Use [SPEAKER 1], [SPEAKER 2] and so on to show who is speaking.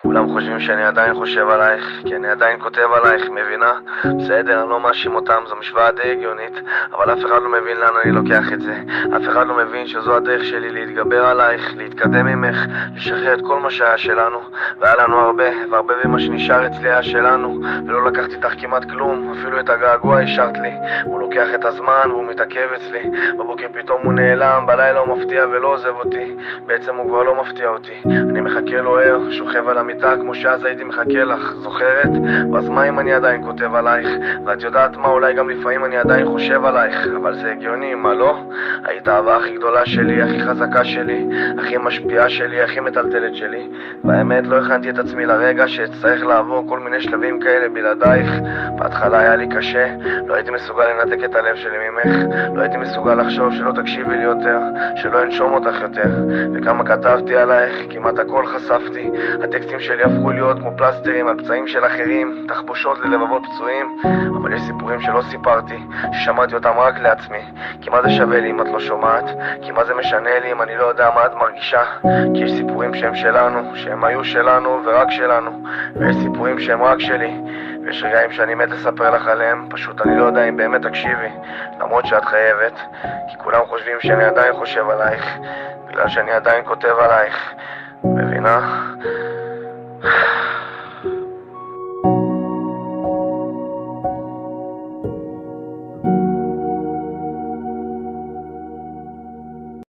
[SPEAKER 1] כולם חושבים שאני עדיין חושב עלייך, כי אני עדיין כותב עלייך, מבינה? בסדר, אני לא מאשים אותם, זו משוואה די הגיונית, אבל אף אחד לא מבין לאן אני לוקח את זה. אף אחד לא מבין שזו הדרך שלי להתגבר עלייך, להתקדם ממך, לשחרר את כל מה שהיה שלנו. והיה לנו הרבה, והרבה ממה שנשאר אצלי היה שלנו, ולא לקחתי איתך כמעט כלום, אפילו את הגעגוע השארת לי. הוא לוקח את הזמן והוא מתעכב אצלי, בבוקר פתאום הוא נעלם, בלילה הוא מפתיע ולא עוזב אותי. בעצם הוא כבר לא מפתיע אותי, אני מחכה לו ער, שוכב על המיטה כמו שאז הייתי מחכה לך, זוכרת? ואז מה אם אני עדיין כותב עלייך? ואת יודעת מה, אולי גם לפעמים אני עדיין חושב עלייך, אבל זה הגיוני, מה לא? היית האהבה הכי גדולה שלי, הכי חזקה שלי, הכי משפיעה שלי, הכי מטלטלת שלי. והאמת, לא הכנתי את עצמי לרגע שאצטרך לעבור כל מיני שלבים כאלה בלעדייך. בהתחלה היה לי קשה, לא הייתי מסוגל לנתק את הלב שלי ממך, לא הייתי מסוגל לחשוב שלא תקשיבי לי יותר, שלא אנשום אותך יותר. וכמה כתבתי עלייך, כמעט הכל חשפתי. הטקסטים שלי הפכו להיות כמו פלסטרים על פצעים של אחרים, תחבושות ללבבות פצועים. אבל יש סיפורים שלא סיפרתי, ששמעתי אותם רק לעצמי. כי מה זה שווה לי אם את לא שומעת? כי מה זה משנה לי אם אני לא יודע מה את מרגישה? כי יש סיפורים שהם שלנו, שהם היו שלנו ורק שלנו, ויש סיפורים שהם רק שלי. ויש רגעים שאני מת לספר לך עליהם, פשוט אני לא יודע אם באמת תקשיבי, למרות שאת חייבת. כי כולם חושבים שאני עדיין חושב עלייך, בגלל שאני עדיין כותב עלייך, מבינה?